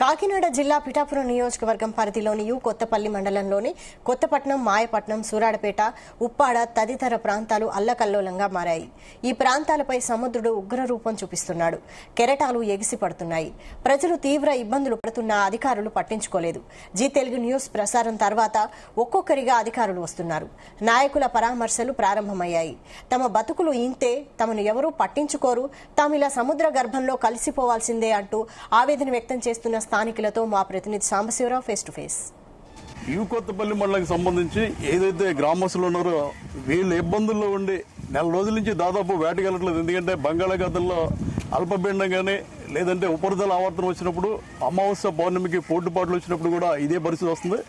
కాకినాడ జిల్లా పిఠాపురం నియోజకవర్గం పరిధిలోని కొత్తపల్లి మండలంలోని కొత్తపట్నం, మాయపట్నం, సూరాడపేట, ఉప్పాడ తదితర ప్రాంతాలు అల్లకల్లోలంగా మారాయి. ఈ ప్రాంతాలపై సముద్రుడు ఉగ్రరూపం చూపిస్తున్నాడు. కెరటాలు ఎగిసి పడుతున్నాయి. ప్రజలు తీవ్ర ఇబ్బందులు పడుతున్నా అధికారులు పట్టించుకోలేదు. జీ తెలుగు న్యూస్ ప్రసారం తర్వాత ఒక్కొక్కరిగా అధికారులు వస్తున్నారు. నాయకుల పరామర్శలు ప్రారంభమయ్యాయి. తమ బతుకులు ఇంతే, తమను ఎవరూ పట్టించుకోరు, తామిలా సముద్ర గర్భంలో కలిసిపోవాల్సిందే అంటూ ఆవేదన వ్యక్తం చేస్తున్న స్థానికులతో మా ప్రతినిధి Sambasivarao face to face. Kothapalli మండలానికి సంబంధించి ఏదైతే గ్రామస్తులు ఉన్నారో వీళ్ళ ఇబ్బందుల్లో ఉండి నెల రోజుల నుంచి దాదాపు వేటకెళ్ళట్లేదు. ఎందుకంటే బంగాళాఖాతంలో అల్పపీడనం కానీ లేదంటే ఉపరితల ఆవర్తనం వచ్చినప్పుడు, అమావాస్య పౌర్ణమికి పోటుపాట్లు వచ్చినప్పుడు కూడా ఇదే పరిస్థితి వస్తుంది.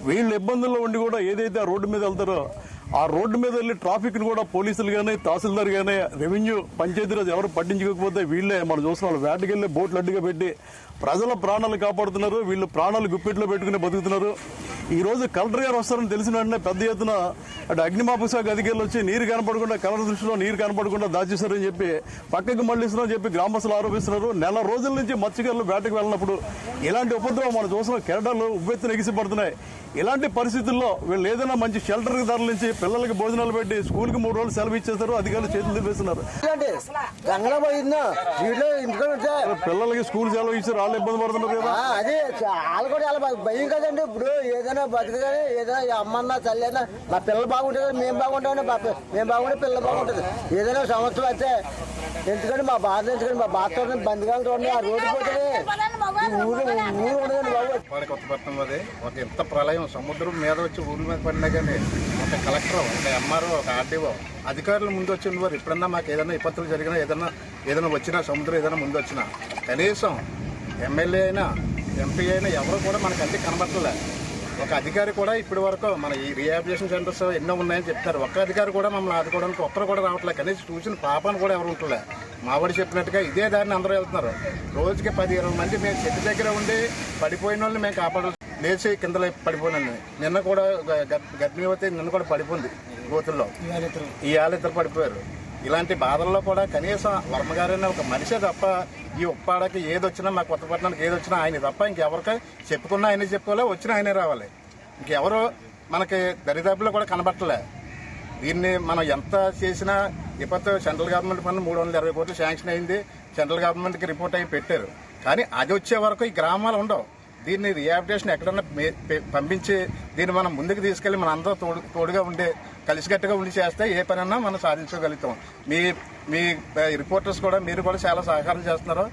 వీళ్ళ ఇబ్బందుల్లో ఉండి కూడా ఏదైతే ఆ రోడ్డు మీద వెళ్తారో ఆ రోడ్డు మీద వెళ్లి ట్రాఫిక్ ను కూడా పోలీసులు గానీ, తహసీల్దార్ గానీ, రెవెన్యూ, పంచాయతీరాజ్ ఎవరు పట్టించుకోకపోతే వీళ్ళే మనం చూస్తున్నాం వేటకెళ్లి బోట్లు అడ్డుగా పెట్టి ప్రజల ప్రాణాలు కాపాడుతున్నారు. వీళ్ళు ప్రాణాలు గుప్పిట్లో పెట్టుకుని బతుకుతున్నారు. ఈ రోజు కలెక్టర్ గారు వస్తారని తెలిసిన వెంటనే పెద్ద ఎత్తున అటు అగ్నిమాపక శాఖ అధికారులు వచ్చి నీరు కనపడకుండా, కలర్ దృష్టిలో నీరు కనపడకుండా దాచేశారని చెప్పి పక్కకు మళ్లిస్తున్నారని చెప్పి గ్రామస్తులు ఆరోపిస్తున్నారు. నెల రోజుల నుంచి మత్స్యకారులు వేటకు వెళ్ళినప్పుడు ఇలాంటి ఉపద్రవం మనం చూస్తున్నాం. కెరటాలు ఉవ్వెత్తున ఎగిసి పడుతున్నాయి. ఇలాంటి పరిస్థితుల్లో వీళ్ళు ఏదైనా మంచి షెల్టర్ తరలించి పిల్లలకి భోజనాలు పెట్టి స్కూల్కి 3 రోజులు సెలవు ఇచ్చేస్తారు. అధికారులు చేతులు తిప్పేస్తున్నారు. పిల్లలకి స్కూల్ సెలవు ఇచ్చారు, వాళ్ళు ఇబ్బంది పడుతున్నారు కదా. అదే వాళ్ళు కూడా చాలా భయం కదండి. ఇప్పుడు ఏదైనా బతుకుదని ఏదైనా అమ్మన్నా తల్లినా మా పిల్లలు బాగుంటుంది, మేము బాగుంటామని, మేము బాగుంటే పిల్లలు బాగుంటుంది. ఏదైనా సంవత్సరం అయితే ఎందుకంటే మా బాధ ఎందుకంటే మా బాధ చూడండి, బంధుగాలు చూడండి, ఆ రోడ్డు పోతే ఊరు ఉండదండి బాబు. కొత్తపట్నం అది ఒక ఎంత ప్రళయం సముద్రం మీద వచ్చి ఊరి మీద పడినా కానీ ఒక కలెక్టర్, ఒక ఎంఆర్ఓ, ఒక ఆర్డీఓ అధికారులు ముందు వచ్చిన వారు ఎప్పుడన్నా మాకు ఏదైనా విపత్తులు జరిగినా ఏదైనా వచ్చినా సముద్రం ఏదైనా ముందు వచ్చినా కనీసం ఎమ్మెల్యే అయినా ఎంపీ అయినా ఎవరు కూడా మనకు అన్ని కనబట్టలే. ఒక అధికారి కూడా ఇప్పటి వరకు మన ఈ రీహాబిలిటేషన్ సెంటర్స్ ఎన్నో ఉన్నాయని చెప్తారు. ఒక్క అధికారి కూడా మమ్మల్ని ఆదుకోవడానికి ఒక్కరు కూడా రావట్లేదు. కనీసం చూసిన పాపాన్ని కూడా ఎవరు ఉంటలే. మావాడు చెప్పినట్టుగా ఇదే దారిని అందరూ వెళ్తున్నారు. రోజుకి 10-20 మంది మేము చెట్టు దగ్గర ఉండి పడిపోయిన వాళ్ళని మేము కాపాడాలి. లేచి కింద పడిపోయినండి. నిన్న కూడా గర్భిణీవతి నిన్న కూడా పడిపోయింది గోతుల్లో. ఇవాళ ఇద్దరు పడిపోయారు. ఇలాంటి బాధల్లో కూడా కనీసం వర్మగారైనా ఒక మనిషే తప్ప ఈ ఉప్పాడకి ఏదొచ్చినా, మా కొత్తపట్నానికి ఏదొచ్చినా ఆయన తప్ప ఇంకెవరికి చెప్పుకున్నా ఆయనే చెప్పుకోలే, వచ్చినా ఆయనే రావాలి. ఇంకెవరు మనకి దరిదాపులో కూడా కనబట్టలే. దీన్ని మనం ఎంత చేసినా విపత్తు సెంట్రల్ గవర్నమెంట్ ఫండ్ 320 కోట్లు శాంక్షన్ అయింది. సెంట్రల్ గవర్నమెంట్కి రిపోర్ట్ అయ్యి పెట్టారు. కానీ అది వచ్చే వరకు ఈ గ్రామాలు ఉండవు. దీన్ని రిహాబిలిటేషన్ ఎక్కడన్నా పంపించి దీన్ని మనం ముందుకు తీసుకెళ్లి మన అందరూ తోడుగా ఉండి కలిసికట్టుగా ఉండి చేస్తే ఏ పనన్నా మనం సాధించగలుగుతాం. మీ రిపోర్టర్స్ కూడా మీరు కూడా చాలా సహకారం చేస్తున్నారు.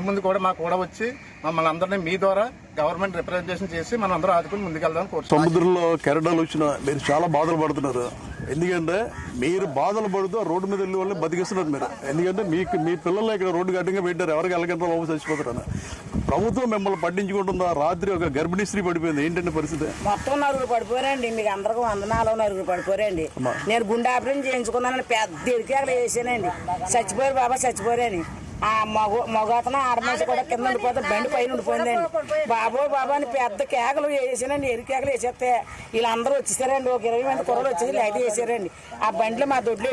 ముందు కూడా మాకు కూడా వచ్చి మమ్మల్ని అందరినీ మీ ద్వారా గవర్నమెంట్ రిప్రజెంటేషన్ చేసి మనం అందరూ ఆదుకుని ముందుకెళ్దాం కోరుతున్నాం. సముద్రంలో కెరటాలు వచ్చినా మీరు చాలా బాధలు పడుతున్నారు. ఎందుకంటే మీరు బాధలు పడుతూ రోడ్డు మీద వెళ్ళే వాళ్ళని బతికిస్తున్నారు మీరు. ఎందుకంటే మీ పిల్లలు ఇక్కడ రోడ్డు గడ్డంగా పెట్టారు, ఎవరికి వెళ్ళకంటే బాబు చచ్చిపోతారని. ప్రభుత్వం మిమ్మల్ని పట్టించుకుంటుందా? రాత్రి ఒక గర్భిణీ స్త్రీ పడిపోయింది. ఏంటంటే పరిస్థితి? మొత్తం 9 పోరండి. మీకు అందరికీ 9 పోరండి. నేను గుండె ఆపరేషన్ చేయించుకున్నానని పెద్ద ఇరికేకలు వేసానండి. చచ్చిపోయారు బాబా, చచ్చిపోయారని. ఆ మగతన ఆడమనిషి కూడా కింద ఉండిపోతే బండి పైన ఉండిపోయిందండి. బాబా అని పెద్ద కేకలు వేసానండి. ఎరికేకలు వేసేస్తే వీళ్ళందరూ వచ్చేసారండి. ఒక 20 మంది కుర్రలు వచ్చేసి లైట్ వేసారండి. ఆ బండిలో మా దొడ్లు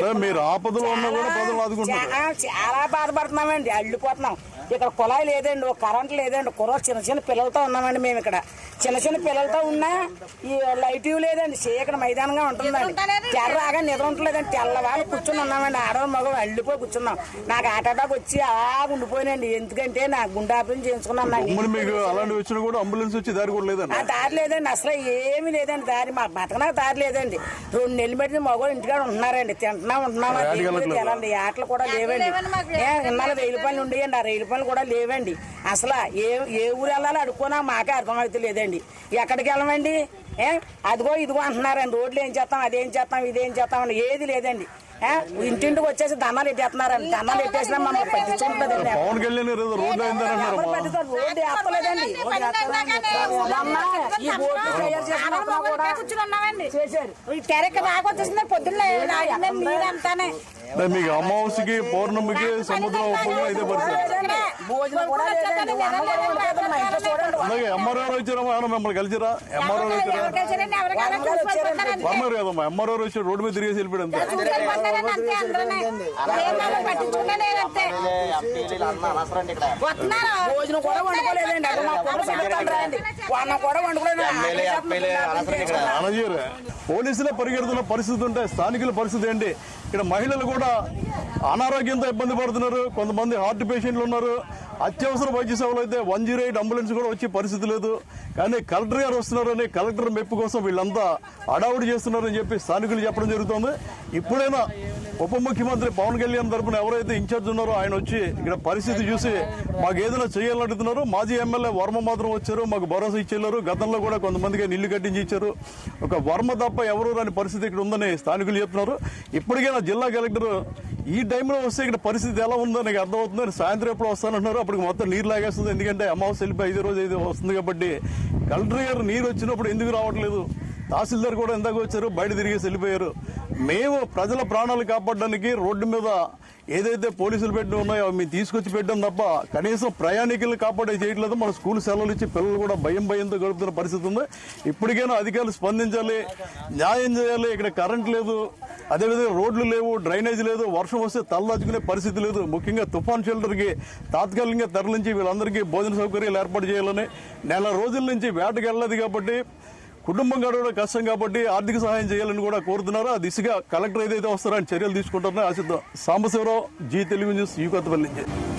చాలా బాధపడుతున్నామండి. అల్లిపోతున్నాం. ఇక్కడ కుళాయి లేదండి, ఒక కరెంట్ లేదండి. కుర్ర చిన్న పిల్లలతో ఉన్నామండి. మేము ఇక్కడ చిన్న పిల్లలతో ఉన్నా ఈ లైట్ లేదండి. చీకటి మైదానంగా ఉంటుందండి. తెర్రాగా నిద్ర ఉంటలేదండి. తెల్లవాళ్ళు కూర్చుని ఉన్నామండి. ఆడవాళ్ళు మగవాళ్ళు అల్లిపోయి కూర్చున్నాం. నాకు హార్ట్ అటాక్ వచ్చి అలా ఉండిపోయినండి. ఎందుకంటే నాకు గుండె ఆపరేషన్ చేయించుకున్నాను. దారి లేదండి, అసలు ఏమీ లేదండి. దారి మా బతకనా దారి లేదండి. 2 నెలలు పెట్టి మగవాళ్ళు ఇంటికాడ ఉంటున్నారండి. ఉంటున్నామా తెలండి. ఆటలు కూడా లేవండి. ఇన్నాళ్ళు రైలు పనులు ఉండేయండి. ఆ రైలు పనులు కూడా లేవండి. అసలు ఏ ఊరు వెళ్ళాలో అడుక్కున్నా మాకే అర్థమవుతుంది లేదండి. ఎక్కడికి వెళ్ళమండి? అదిగో ఇదిగో అంటున్నారండి. రోడ్లు ఏం చేస్తాం, అదేం చేస్తాం, ఇదేం చేస్తాం అని ఏది లేదండి. ఇంటింటికి వచ్చేసి దండాలు ఎట్టేస్తున్నారండి. దండాలు ఎట్టేసినా మమ్మల్ని పట్టించుకుంటుందండి. రోడ్డు ఎత్తలేదండి. ఈ బోర్డు తయారు చేశారు. తెరక బాగా వచ్చేసింది పొద్దున్న నీరంతానే. మీకు అమావాస్యకి పౌర్ణమికి సముద్రం ఇదే పరిస్థితి. అలాగే ఎంఆర్ఓ వచ్చారమ్మా, మిమ్మల్ని కలిసిరా? ఎంఆర్ఓ కదమ్మా, ఎంఆర్ఓ వచ్చి రోడ్డు మీద తిరిగేసి వెళ్ళిపోయాడు. భోజనం కూడా వండుకోలేదండి. లేదండి అన్నం కూడా వండుకోలేదు అనజీరు పోలీసులే పరిగెడుతున్న పరిస్థితి ఉంటే స్థానికుల పరిస్థితి ఏంటి? ఇక్కడ మహిళలు కూడా అనారోగ్యంతో ఇబ్బంది పడుతున్నారు, కొంతమంది హార్ట్ పేషెంట్లు ఉన్నారు, అత్యవసర వైద్య సేవలు అయితే 108 అంబులెన్స్ కూడా వచ్చే పరిస్థితి లేదు. కానీ కలెక్టర్ గారు వస్తున్నారని కలెక్టర్ మెప్పు కోసం వీళ్ళంతా అడావుడి చేస్తున్నారని చెప్పి స్థానికులు చెప్పడం జరుగుతుంది. ఇప్పుడైనా ఉప ముఖ్యమంత్రి పవన్ కళ్యాణ్ తరఫున ఎవరైతే ఇన్ఛార్జ్ ఉన్నారో ఆయన వచ్చి ఇక్కడ పరిస్థితి చూసి మాకు ఏదైనా చేయాలని అడుగుతున్నారు. మాజీ ఎమ్మెల్యే వర్మ మాత్రం వచ్చారు, మాకు భరోసా ఇచ్చేళ్లారు. గతంలో కూడా కొంతమందికి ఇల్లు కట్టించి ఇచ్చారు. ఒక వర్మ తప్ప ఎవరు రాని పరిస్థితి ఇక్కడ ఉందని స్థానికులు చెప్తున్నారు. ఇప్పటికైనా జిల్లా కలెక్టర్ ఈ టైంలో వస్తే ఇక్కడ పరిస్థితి ఎలా ఉందో నాకు అర్థమవుతుంది. సాయంత్రం ఎప్పుడు వస్తానంటున్నారు, అప్పటికి మొత్తం నీరు లాగేస్తుంది. ఎందుకంటే అమావాస్య వెళ్ళిపోయి 5 రోజు వస్తుంది కాబట్టి కలెక్టర్ గారు నీరు వచ్చినప్పుడు ఎందుకు రావట్లేదు? తహసీల్దార్ కూడా ఎందాక వచ్చారు, బయట తిరిగేసి వెళ్ళిపోయారు. మేము ప్రజల ప్రాణాలు కాపాడడానికి రోడ్డు మీద ఏదైతే పోలీసులు పెట్టి ఉన్నాయో మేము తీసుకొచ్చి పెట్టాం తప్ప కనీసం ప్రయాణికులు కాపాడే చేయట్లేదు. మన స్కూల్ సెలవులు ఇచ్చి పిల్లలు కూడా భయంతో గడుపుతున్న పరిస్థితి ఉంది. ఇప్పటికైనా అధికారులు స్పందించాలి, న్యాయం చేయాలి. ఇక్కడ కరెంట్ లేదు, అదేవిధంగా రోడ్లు లేవు, డ్రైనేజ్ లేదు, వర్షం వస్తే తలదాచుకునే పరిస్థితి లేదు. ముఖ్యంగా తుఫాన్ షెల్టర్కి తాత్కాలికంగా తరలించి వీళ్ళందరికీ భోజన సౌకర్యాలు ఏర్పాటు చేయాలని, నెల రోజుల నుంచి వేటకి వెళ్ళలేదు కాబట్టి కుటుంబం గడవడం కష్టం కాబట్టి ఆర్థిక సహాయం చేయాలని కూడా కోరుతున్నారు. ఆ దిశగా కలెక్టర్ ఏదైతే వస్తారో ఆయన చర్యలు తీసుకుంటారని ఆశిద్దాం. సాంబశివరావు, జీ తెలుగు న్యూస్, కొత్తపల్లి నుంచి.